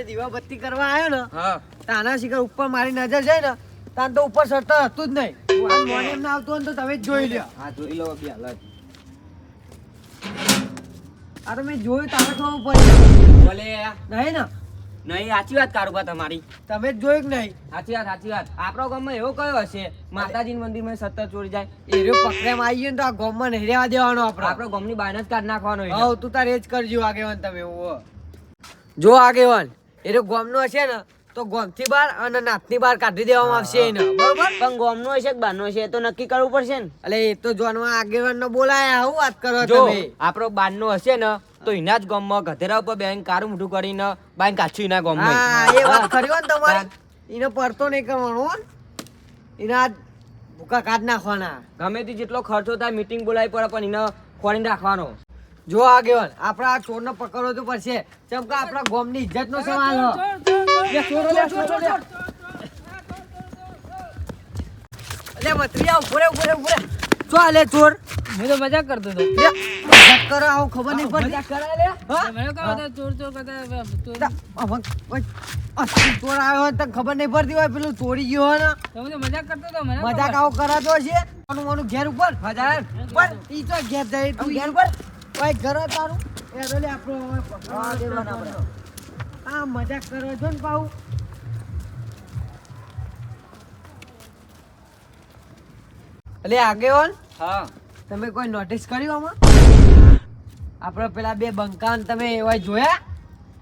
આજે દીવા બત્તી કરવા આવ્યો ને હા તાના શિખર ઉપર મારી નજર જાય ને તાન તો ઉપર સટતો હતું જ નહીં. આ મોને એમ ના આવતું હોય ને તો તમે જ જોઈ લ્યો. હા જોઈ લો બે હાલત આ તો મેં જોયું તારે ખબર પડી બોલે નહીં ને નહીં સાચી વાત કારુબા તમારી તમે જ જોયું કે નહીં? સાચી વાત આપણો ગામમાં એવો કયો હશે માતાજીના મંદિરમાં સતત ચોરી જાય એ રહ્યો પકડેમાં આવી ગયો ને તો આ ગામમાં નહીં રહેવા દેવાનો આપણો આપણો. ગામની બહાર જ કાઢ નાખવાનો એને. હવ તું તારે જ કરજો આગેવાન તમે. જો આગેવાન એ રહ્યો ગામનો હશે ને તો ગામથી બહાર અને નાતની બહાર કાઢી દેવામાં આવશે એને, બરોબર? પણ ગામનો હશે કે બહારનો હશે એ તો નક્કી કરવું પડશે ને. એટલે એ તો જોનમાં આગેવાન નો બોલાયા હું વાત કરો જો તમે. આપણો બહારનો હશે ને તો એના જ ગામમાં ગધેરા ઉપર બેન કારું મોઢું કરીને બાઈન કાચું એના ગામમાં. હા એ વાત ખરી હો ને તમારી. એને પડતો નહીં કરવાનો હો. એના ભૂકા કાઢ નાખવાના. ગમે તે જેટલો ખર્ચો થાય મીટિંગ બોલાવી પડે પણ એને ખોળીને રાખવાનો. જો આગેવાન આપણા આ ચોરને પકડવો તો પડશે. કેમ કે આપણા ગામની ઇજ્જતનો સવાલ હો. લે ચોરો લે, ચોરો લે. અલે મત્રી આવ, ઉભરે. જો આલે ચોર. मैं तो मजाक करता था લે મજાક કરો, આવું ખબર નહીં પડતી. મજાક કરાય લે. હા? मैंने कहा था चोर चोर करता है चोर અસલી ચોર આવ્યો હોય તો ખબર નહીં પડતી હોય પેલું ચોરી ગયો હોય ને. तो मुझे मजाक करता था मैंने મજાક આવો કરાતો છે. આનું ઘેર ઉપર હજાર ઉપર ઈ તો ઘેર જાય તું ઘેર ઉપર ભાઈ ઘર જ તારું એ તો લે આપણો હવે પકડવા દેવાનો આપણે. આ મજાક કરો છો ને પાઉ. એટલે આગેવાન હા તમે કોઈ નોટિસ કર્યું આમાં? આપણે પેલા બે બંકાન તમે એવા જોયા?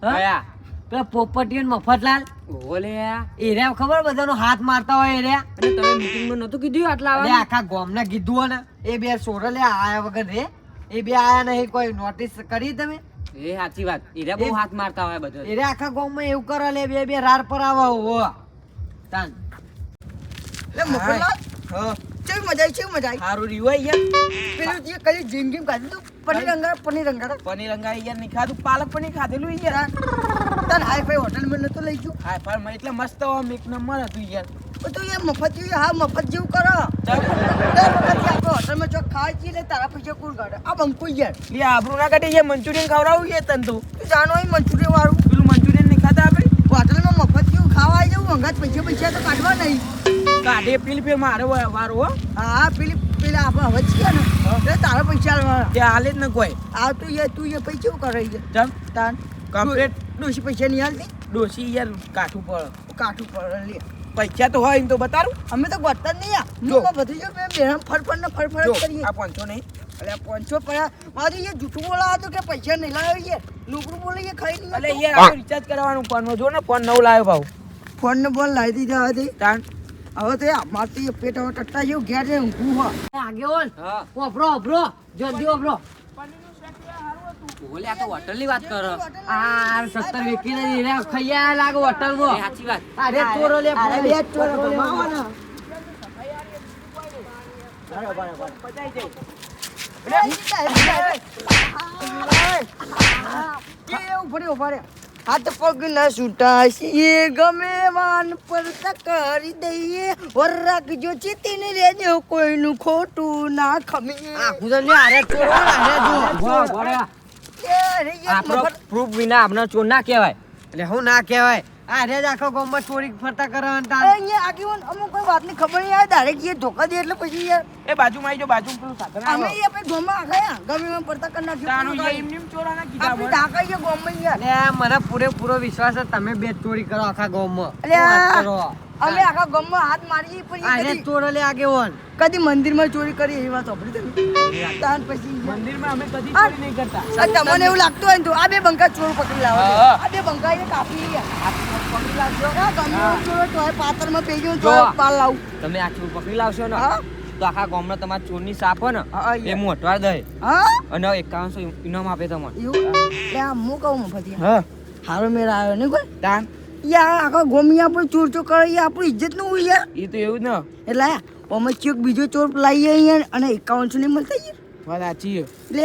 હા? કયા પેલા પોપટીઓ ને મફતલાલ બોલે એ રહ્યા ખબર બધાનો હાથ મારતા હોય એ રહ્યા. અને તમે મીટિંગમાં નતું કીધું આટલા અરે આવવાનું? આખા ગામના કીધું હોય ને એ બે સોરલે આયા વગર રે એ બે આયા નહીં. કોઈ નોટિસ કરી તમે? એ સાચી વાત ઈરા બહુ હાથ મારતા હોય બધો. એ આખા ગામમાં એવું કરે લે બે રાર પર આવા હો તાન. લે મફતલાલ હા કેવી મજા આવી, કેવી મજા આવી? હારું રીવાય યાર. પેલું જે કલી જિંદગી ખાધું તું પનીર અંગારા પનીર અંગારી યાર નહીં ખાધું પાલક પનીર ખાધેલું યાર. તને હાઈ ફાઈ હોટલમાં નતો લઈ ગયો હા પણ એટલે મસ્ત એક નંબર હતું યાર. તો એ મફત જેવું, હા મફત જેવું કરો. આપણે હોટલમાં ચોક ખાવા જઈએ ને તારા પૈસા કોણ કાઢે? આ બંકો યાર લે આબરૂ ના કાઢે યાર મંચુરિયન ખવડાવું યાર તને તો. તું જાણો હોય મંચુરિયન વાળું પેલું મંચુરિયન નહીં ખાતા આપણે? હોટલમાં મફત જેવું ખાવા આવી જવું અંગાત પૈસા તો કાઢવા નહીં. કાઢે પેલી પે મારો વારો હો. હા પેલા આપણે હવે છીએ ને એટલે તારા પૈસા આલવાના. ત્યાં હાલે જ ન કોઈ. આ તું એ પૈસા કેવું કરે છે ચમ તાન કમ્પ્લીટ ડોશી પૈસા નહીં હાલતી ડોસી યાર કાઠું પડે. કાઠું પર લે. પૈસા તો હોય એમ તો બતારું. અમે તો ગોતતા જ નહીં આ જો. હું બધી જો બેહમ ફરફર ને ફરફર જો જ કરીએ. આ 500 નહીં. અલે 500 પડ્યા મારું એ જૂઠું બોલાવા હતું કે પૈસા નહીં લાવ્યો યાર લોકરું બોલે એ ખાઈ નહીં એટલે યાર આપણે રિચાર્જ કરાવવાનું ફોનમાં જો ને ફોન નવો લાવ્યો ભાવ. ફોન ને બોલ લાવી દીધા હતી તાન હવે તો મારતી એ પેટ હવે ટટ્ટા જેવું ઘેર છે ઊંઘું હો. આગેવાન હા ઓભરો જલ્દી ઓભરો. બોલે આ તો હોટલની વાત કરો. આ 70 વેકીને ઈ રહ્યા ખૈયા લાગે હોટલમાં. એ સાચી વાત. અરે ચોરો લે અરે બે જ ચોરો ભમાવાના. હાથ પગ ના છૂટાશીએ ગમે વાન પર કરી દઈએ વર રાખજો ચીતીને લેજો કોઈનું ખોટું ના ખમીએ. આ કુદરત આરે ચોરો આરે જો. આપણો પ્રૂફ વિના આપણે ચોર ના કહેવાય. એટલે હું ના કહેવાય આ રે આખો ગામમાં ચોરી ફરતા કરવાનું તાન. અહીંયા આગેવાન અમુક કોઈ વાતની ખબર નહીં આવે ડાયરેક્ટ એ ધોકા દે એટલે પછી યાર એ બાજુમાં આવી જો બાજુમાં પેલું સાધન અમે આવે. એ આપણે ગોમાં આખાયા ગમે એમ પડતા કરી નાખ્યું તાનું યાર એમને એમ ચોરાના કીધા આપણે મને. ઢાકાઈએ ગોમાં યાર એટલે મને પૂરેપૂરો વિશ્વાસ છે તમે બે જ ચોરી કરો આખા ગામમાં. અલ્યા, શું વાત કરો? અમે આખા ગોમાં હાથ મારીએ પણ આ એ રે કદી ચોરો લે આગેવાન. કદી મંદિરમાં ચોરી કરી એવી વાત સાંભળી તમે તાન પછી યાર. મંદિરમાં અમે કદી હા. ચોરી નહીં કરતા. આ તમને એવું લાગતું હોય ને તો આ બે બંકા ચોર પકડી લાવો છો. હા. આ બે બંકા એ કાપી યાર પકડી લાવજો આ ગમે એવો ચોર હોય તો એ પાતરમાં પેજો તો જો. પાલ લાવું તમે આ ચોર પકડી લાવશો ને હા તો આખા ગામમાં તમારા ચોરની સાપ હોય ને હા, એ યાર. મોટવા દે હા અને 5100 ઇનામ આપે તમને. એવું એટલે આ હું કહું મફતી હા હારો મેળ આવ્યો નહીં કોઈ તાન યાર આખા ગોમિયા પર ચોર ચોર કરે એ આપણી ઇજ્જત નું હોય યાર એ તો એવું જ ને. એટલે અમે ચોક બીજો ચોર લાવીએ અહીંયા અને 5100 નહીં મળતા યાર વાત સાચી છે. લે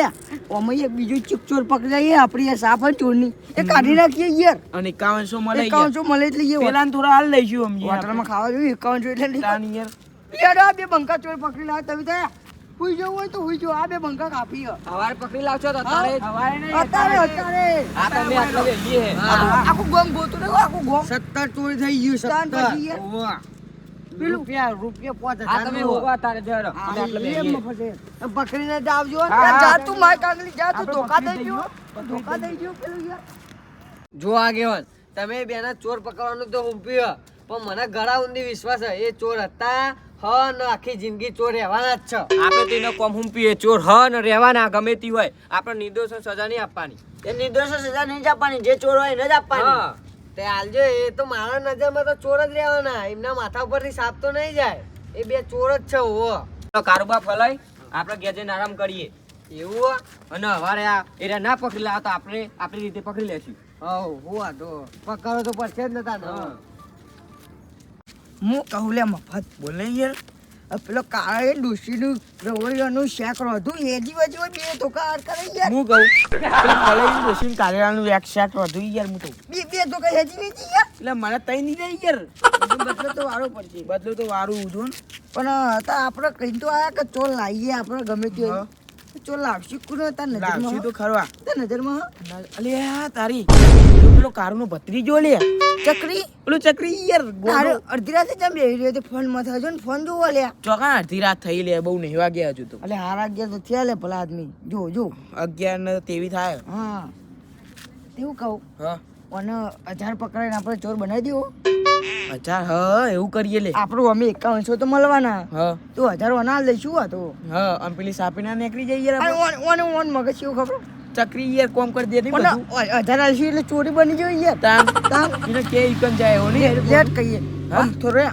અમે એક બીજો ચોક ચોર પકડાઈએ આપણી આ સાફ હોય ચોરની એ કાઢી નાખીએ યાર અને 5100 મળે યાર. 5100 મળે એટલે એ પેલા થોડા હાલ લઈશું અમે હોટલમાં ખાવા જોઈએ 5100 એટલે નહીં. તાન યાર યાર આ બે બંકા ચોર પકડી લાવે તમે ત્યાં હુઈ જવું હોય તો હુઈ જવું. આ બે બંકા કાપી હે. હવારે પકડી લાવશો તો અત્યારે અત્યારે આ તમે આટલો વેલી હે આખું ગોમ ગોતું ને આખું ગોમ 17 ચોરી થઈ ગયું તાન 17 પછી યાર. ઓવા. રૂપિયા 5000 આ તમે હોવા તારે જરો અમે આટલો વેલી પકડીને જ આવજો ને. હા. જા તું માય કાંગલી જા તું ધોકા દઈ ગયો ધોકા દઈ ગયો પેલું યાર. જો આગેવાન તમે બેના ચોર પકડવાનું તો હુંપ્યું પણ મને ઘણા ઊંધી વિશ્વાસ છે એ ચોર હતા ને આખી જિંદગી ચોર રહેવાના જ છે. આપણે તેનો કોમ હુંપીએ ચોર હ ને રહેવાના ગમે તે હોય આપણે નિર્દોષો સજા નહીં આપવાની એ નિર્દોષો સજા નહીં જ આપવાની, જે ચોર હોય એને જ આપવાની. હા તે હાલજો એ તો મારા નજરમાં તો ચોર જ રહેવાના, એમના માથા ઉપરથી સાપ તો નહીં જાય. એ બે ચોર જ છે. ઓવો તો કારોબાર ફલાય આપણે ઘેર જઈને આરામ કરીએ એવું હો? અને હવારે આ એરા ના પકડી લાવ તો આપણે આપણી રીતે પકડી લેશું હઉ હોવા તો પકડો તો પડશે જ નતા ને. હું કહું લે મફત બોલે યાર. આ પેલો કાળા એ ડોશીનું રવૈયાનું શાક રોધું એ જીવા બે ધોકા હાર કરે યાર. હું કહું પેલા કલેજી ડોસીને કારેલાનું એક શાક વધુ યાર હું કહું બે ધોકા હેજી વેચી યાર. એટલે મને તઈ નહીં જાય યાર બદલો તો વારો પડશે. બદલું તો વારું ઉધો ને પણ હતા આપણે કઈ તો આયા કે ચોર લાવીએ આપણે ગમે તે હોય. ચોર લાવશું કોને તાર લાવશું નજરમાં તો ખરવા તાર નજરમાં અલે આ તારી પેલો કારુનો ભત્રીજો લે ચકરી પેલું ચકરી યાર તારે ગોળો અડધી રાતે કેમ બેહી રહ્યો તે ફોન માં થયો ને ફોન જોવો લે. ચોકા અડધી રાત થઈ લે બહુ નહીં વાગ્યા હજુ તો અલે હારા ગયા તો થયા લે ભલા આદમી જો 11 ને તેવી થાય હા તેવું કહું હા અને 1000 પકડાઈને આપણે ચોર બનાવી દેવો. અચ્છા હા એવું કરીએ લે આપણું અમે 5100 તો મળવાના હા તો 1000 વના લઈશું આ તો. હા અને પેલી સાપીના નીકળી જાય યાર અને આપણે. ઓન મગજ એવું ખબર ચકરી યાર કોમ કરી દે નહીં પણ બધું 1000 આલશું એટલે ચોરી બની જાય યાર. તાન એને કે ઈકન જાય એવો નહીં લેટ કહીએ હા? આમ થોડો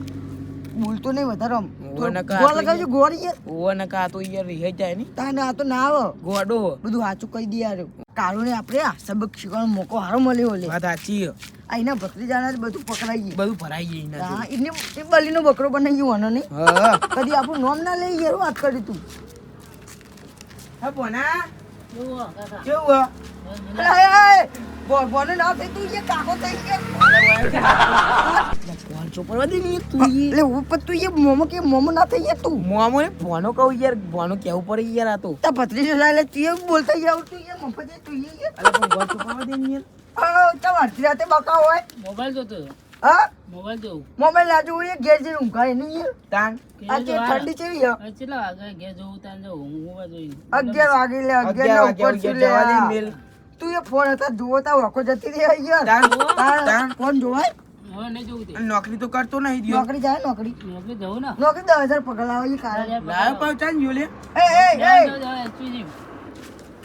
બોલતો નહીં વધારે આમ ઓવે નકા ગોળ આ તો લગાવજો ગોળ યાર. ઓવા નકા તો યાર રહી જાય નહીં તાને આ તો ના આવે ગોડો બધું સાચું કહી દે યાર. કાળું ને આપણે આ સબક શીખવાનો મોકો હારો મળ્યો લે. વાત સાચી આ એના ભત્રીજાના જ બધું પકડાઈ ગયું. બધું ભરાઈ જાય એના હા એને એ બલીનો બકરો બનાવી ગયો આનો નહીં. હા કદી આપણું નામ ના લઈ યાર વાત કરી તું. હા બોના જુઓ કાકા કેવું બોનો ના થઈ તું એ કાકો થઈ ગયા. પાંચસો પડવા દે ને તું એટલે ઉપર તું એ મોમો કે મોમો ના થઈ ગયા તું. મોમો ને ભોનો કહું યાર ભોનો કેવું પડે યાર આ તો તા ભત્રીજો લાલે તું એ બોલતા જાવ તું એ મફતે તું એ યાર. અલે પણ પાંચસો પડવા દે ને યાર તા અડધી રાતે બકા હોય મોબાઈલ જોતો હતો. હા મોબાઈલ જોઉં મોબાઈલ લાજુ એ ઘેર જઈને ઊંઘાય નહીં યાર. તાન આ જે ઠંડી ચેવી હે. કેટલા વાગે ઘેર જોઉં તાન જોઉં હું મોબાઈલ જોઈ 11 વાગે લે 11 11 ના વાગે ઉપર છું લે. જવા દે મેલ તું એ ફોન હતા જુઓ તા વખો જતી રહી યાર. તાન ફોન જોવાય હવે નહીં જોઉં તે નોકરી તો કરતો નહીં દિયો નોકરી જાય નોકરી નોકરી જવું ને નોકરી 10,000 પગાર આવે એ કારણ. લાયો પહોંચાન જો લે એ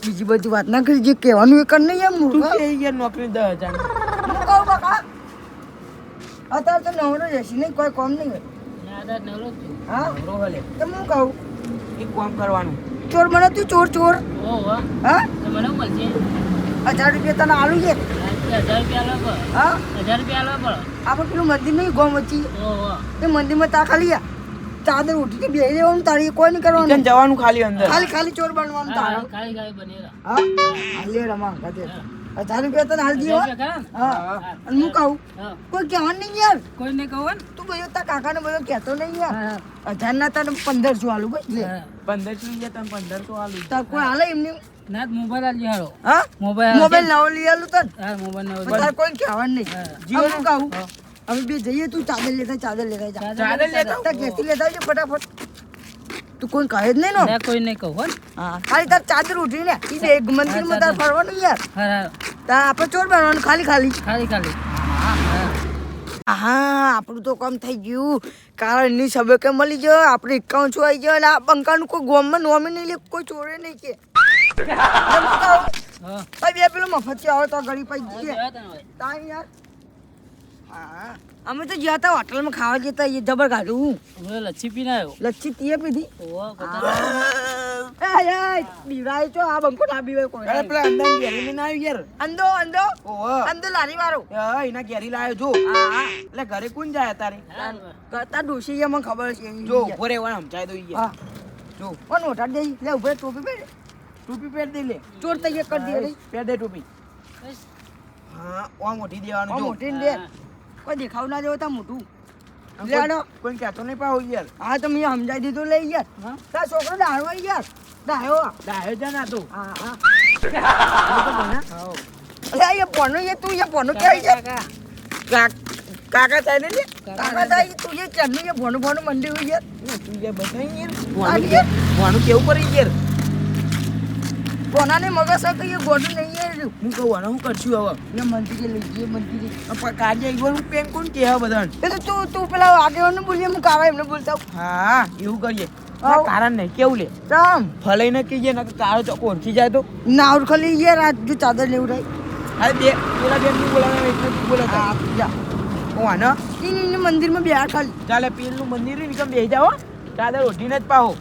બીજી બધી વાત ના કરી જે કહેવાનું એ કર નહીં એમ તું મૂર્ખા. કે યાર નોકરી 10,000 હું કહું બકા અત્યારે તો નવરો જશે નહીં કોઈ કોમ નહીં હોય. નવરો જ છું. હા નવરો હલે તો હું કહું એક કામ કરવાનું ચોર મને તું ચોર ચોર ઓહો હા તો મને શું મળશે 1000 રૂપિયા તને આલું છે. 1000 રૂપિયા આલવા પડે. હા 1000 રૂપિયા આલવા પડે. આપણે પેલું મંદિર નહીં ગોમ વચ્ચે ઓહો એ મંદિરમાં તા ખાલી ચાદર ઉઠીને બેસી રહેવાનું તારી કોઈ નહીં કરવાનું. ઈકન જવાનું ખાલી અંદર ખાલી ચોર બનવાનું તારે. ખાલી ખાલી બનેલા. હા હાલે રમા ખાતે 1000 રૂપિયા તને હાલ દીધો. 1000 રૂપિયા ખરા ને? હા અને હું કહું હા. કોઈ કહેવાનું નહીં યાર. કોઈને કહું ને? તું બધો તાર કાકાને બધો કહેતો નહીં યાર. હા. 1000 ના તને 1500 આલું બસ લે. હા. 1500 યાર તને 1500 આલું તાર કોઈ હાલે એમને ના મોબાઈલ આલજે હારો. હા મોબાઈલ મોબાઈલ નવો લઈ આલું તને. હા મોબાઈલ ના પણ તાર કોઈ કહેવાનું નહીં. હા. જીઓ હું કહું અમે બે જઈએ તું ચાદર લેતા જા. ચાદર લેતા તાર ઘેરથી લેતા આવજે ફટાફટ. તું કોઈ કહે જ નહીં નો. મેં કોઈને કહું હો ને? હા ખાલી તાર ચાદર ઉઠીને ઈ બે મંદિરમાં તાર ફરવાનું યાર. હા તાર આપણે ચોર બનવાનું ખાલી ખાલી. ખાલી ખાલી હા આપણું તો કામ થઈ ગયું. કારણ એની સબે કે મળી ગયો આપણે 51 આવી ગયો અને આ બંકાનું કોઈ ગોમમાં નોમી નહીં લે કોઈ ચોરે નહીં કે. હા ભાઈ બે પેલો મફત આવે તો ગળી પાઈ જઈએ. જવા તને હવે. તાઈ યાર હા અમે તો ગયા હતા હોટલમાં ખાવા જતા એ જબર કાઢું. હવે લચ્છી પીને આવ્યો. લચ્છી તીએ પીધી. ઓહો પોતાનો એ બીવાય તો આ બંકો ના બીવાય કોઈ અરે નહીં. પેલા અંદર ઘેરી લઈને આવ્યો યાર અંદો અંદો ઓહો અંદો લારી વાળો. હા એના ઘેરી લાયો જો હા હા એટલે ઘરે કોણ જાય તારે કરતા ડોસી મને ખબર છે જો ઉભો રે વણ સમજાય દો યાર હા જો કોણ ઓટાડ દે લે ઉભરે ટોપી પહેરે ટોપી પહેર દે લે ચોર તૈયાર કરી દે રે. પહેર દે ટોપી હા ઓમ મોટી દેવાનું આ જો મોટી ને દે કોઈ દેખાવ ના જેવો તા મોટું લે આડો. કોઈ કહેતો નહીં પાહો યાર. હા તો મેં સમજાઈ દીધું લઈ યાર. હા? તાર છોકરો દાડો યાર. દાયો. ડાયો છે ના તું. હા હા. અરે એ પોનો એ તું એ પોનો કે યાર. કાકા થાય ને લે. કાકા તાઈ તું એ ચડનું એ ભોનું ભોનું મંડી હોય યાર. તું જે બતાવી યાર. આ યાર. વાનું કેવું પડી યાર. ભોનાને મગજ હતું એ ગોડું નહીં યાર. હું કહું વાનું હું કરશું હવે. એ મંદિરે લઈ જઈએ મંદિરે. કાજે ઈવન પેન કોણ કે હે બધાને. એ તો તું પેલા આગેવાનને બોલીએ હું કાવા એમને બોલતા હોઉં. હા એવું કરીએ. આવ. કારણ નહીં કેવું લે. રામ ફલાઈને કહીએ ને કાળો ચોકો ઓળખી જાય તો. નાવર ખાલી યાર આ જો ચાદર લેવું રહી. હા બે પેલા બેન નું બોલાવે એટલે તું બોલાતા. હા જા. હું આનો ઈ મંદિરમાં બેહા ખાલી. ચાલે પેલું મંદિર ને કેમ બેસી જાઓ ચાદર ઓઢીને જ પાહો.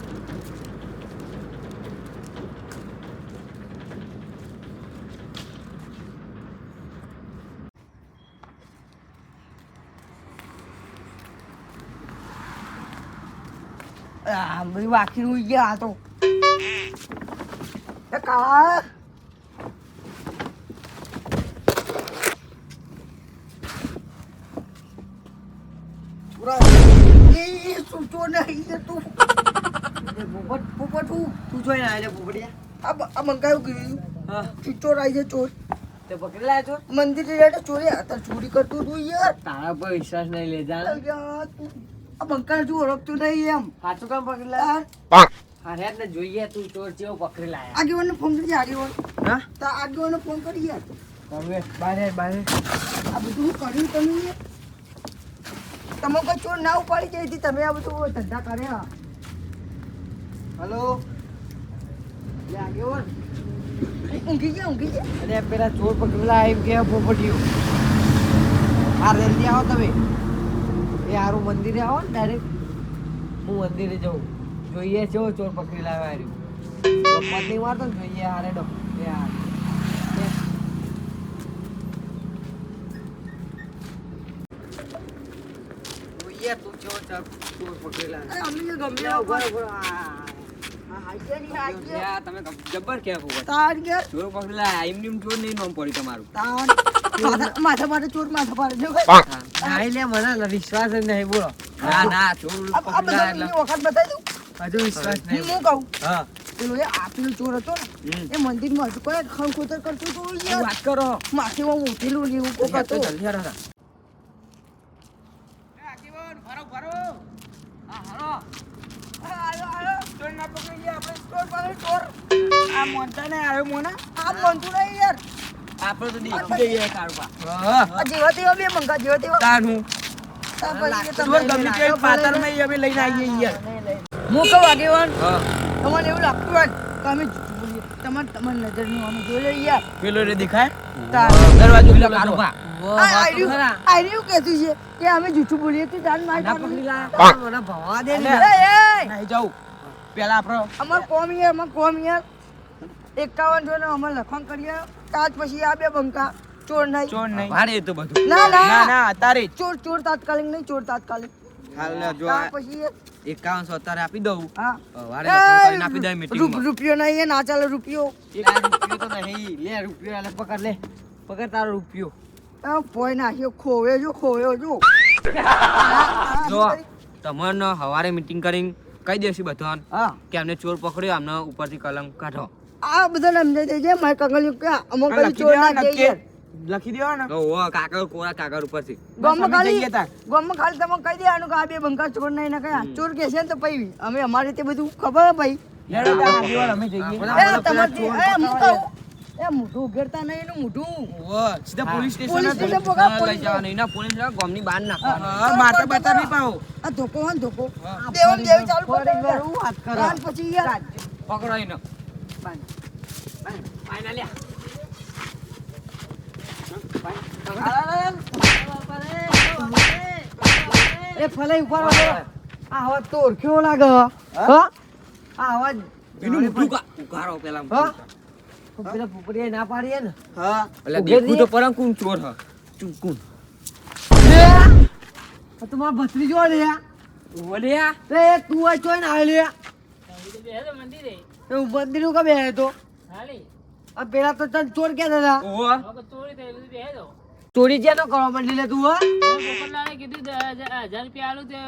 આ બધી વાકી ઉઈ ગયા આ તો. એ કાળા એ સૂચો નહીં છે તું. પોપટ તું જોઈને આવેલે પોપડિયા. આ મંગાયું કીધું હા ચોર આવી જાય ચોર તે પકડી લાયો છો. મંદિર રેડે ચોરી હતા ચોરી કરતું તું યાર. તારા પર વિશ્વાસ નહીં લે જા. યાર, તું આ બંકાર જો ઓળખતું નહીં એમ. સાચું કામ પકડી આ લાયો. હારે ને જોઈએ તું ચોર ચેવો પકડી લાયા. આગેવાનને ફોન કરી આગેવાન. હા તા આગેવાનને ફોન કરી યાર. હવે બારે બારે આ બધું કર્યું તમે યાર. તમે કોઈ ચોર ના ઉપાડી જાય છે તમે આ બધું ધંધા કર્યા. હલો લે આગેવાન. ઊંઘી ગયા. અને પેલા ચોર પકડી લાયા એમ કે પોપટીઓ. આ રેલી આવો તમે. એ હારું મંદિરે આવો ને ડાયરેક્ટ હું મંદિરે જઉં જોઈએ છે ચોર પકડી લાવ્યા હાર્યું પત્ની મારતો ને જોઈએ હારે ડો એ હાર જોઈએ તું ચોર પકડી અરે લાવ્યા. અમે તો ગમે લે, ઉભા ઉભા. રહો, ઉભા રહો. આ હાઈજે નહીં હાઈજે. તમે જબ્બર કે તાર યાર. ચોર પકડેલા એમ ચોર નહીં નામ પડ્યું તમારું. તાર માથા માથે ચોર માથા પાડે જો ભાઈ. નાઈ લે મને વિશ્વાસ જ નહીં બોલો. ના ના ચોર આ બધા પકડેલા તમને વખત બતાવી દઉં. હજુ વિશ્વાસ નહીં. હું કહું હા પેલો એ આપેલો ચોર હતો ને એ મંદિરમાં હજુ કોઈ ખણખોતર કરતો હતો યાર. વાત કરો માથેમાં ઉઠેલું ને એવું કોક હતો. જલ્દી હારો. ચોર ના પકડી ગયા આપણે ચોર પકડી ચોર. આ મોનતા ને આવ્યો મોના. આમ બનતું નહીં યાર. આપણે તો દેખી જઈએ કારુબા. આ જેવા તેવા બે મંગા જેવા તેવા. તાનું તાર પછી ચોર તમે ગમે તે પાતરમાં અમે લઈને આવીએ યાર. હું કહું આગેવાન હા તમને એવું લાગતું હોય કે અમે જૂઠું બોલીએ. તમારી નજરનું આમ જોઈ લો યાર. પેલો રે દેખાય તાર દરવાજો પેલો પેલો કારુબા. આર્યું કહેતું છે કે અમે જૂઠું બોલીએ તો જાન માર ના ખાવાનું. પકડી લાયા મને ભવા દે ને. નહીં જાઉં પેલા આપણો અમાર કોમ યાર 51 જોને અમે લખણ કરીએ તાજ પછી આ બે બંકા ચોર નહીં. ચોર નહીં. ભારે તો બધું. ના ના ના ના અત્યારે જ. ચોર તાત્કાલિક નહીં ચોર તાત્કાલિક. હાલ ને જો તાર પછી 5100 અત્યારે આપી દઉં. હા વારે લખન કરીને આપી દે મીટિંગમાં. રૂપિયો નહીં એ ના ચાલે રૂપિયો. રૂપિયો તો નહીં લે રૂપિયો એટલે પકડ લે પકડ તારો રૂપિયો. પોઈ નાખ્યો ખોવ્યો જો જો તમને હવારે મીટિંગ કરીને કહી દેશે બધાને હા કે અમને ચોર પકડ્યો અમને ઉપરથી કલંક કાઢો. આ બધાને સમજાઈ દેજે મારે કંગલિયું કે અમુક કઈ લખી ચોર દેવા ના ને જઈએ લખી દેવા ને તો ઓ કાગળ કોરા કાગળ ઉપરથી. ગામમાં અમે ખાલી જઈએ તાર. તમે કહી દેવાનું કે આ બે બંકા ચોર નહીં ને કઈ ચોર કે છે ને તો પૈવી અમે અમારી રીતે બધું ખબર હે ભાઈ. લેડો તાર આગેવાન અમે જઈએ. આપણે તમારથી હું કહું એ મોઢું ઉઘેરતા નહીં એનું મોઢું ઓહ, સીધા પોલીસ સ્ટેશન પોલીસ જ. સ્ટેશન પકડા, લઈ પોલીસ જવાનું એના પોલીસ ગામની બહાર નાખવાનું. હા મારતા બારતા નહીં પાહો. આ ધોકો હોય ને ધોકો દેવમ દેવી ચાલુ કરી દે યાર. વાત કરો. રાત પછી યાર પકડો એને. એ ફલાઈ ઉપર આ અવાજ તો ઓળખ્યો લાગે હા આ અવાજ એનું મોઢું ઉઘાડો પેલા. હા પેલા પોપડીએ ના પાડીએ ને હા એટલે ઉઘેર દેખું તો પરમ કોણ ચોર હ ચૂકું લે આ તમારો ભત્રીજો લે ઓલ્યા રે તું આ ચોય ને આવે લે મંદિરે એ મંદિર કા બે તો હાલી આ પેલા તો તને ચોર કે દાદા ઓહ ચોરી થઈ બધું બેહે દો ચોરી જ્યાં નો કરવા માંડી લે તું હો પોપટલાલે કીધું 10,000 રૂપિયા આલું તે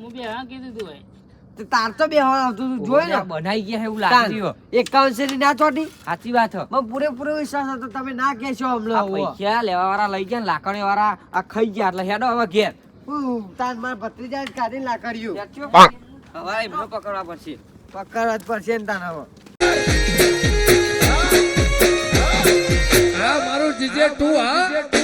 હું બે હા કીધું તું હોય તે તાર તો બે આવતું તું જોઈ ને બનાઈ ગયા એવું લાગી રહ્યો. 51 શેરી ના ચોટી સાચી વાત છે. મને પૂરેપૂરો વિશ્વાસ હતો તમે ના કહેશો આ હમણાં પૈસા લેવા વાળા લઈ ગયા ને લાકડી વાળા આ ખાઈ ગયા એટલે હેડો હવે ઘેર. તાન માર ભત્રીજા જ કાઢીને લાકડ્યું હવે એમને પકડવા પડશે. પકડવા જ પડશે ને તાન હવે આ મારું જીજે તું હા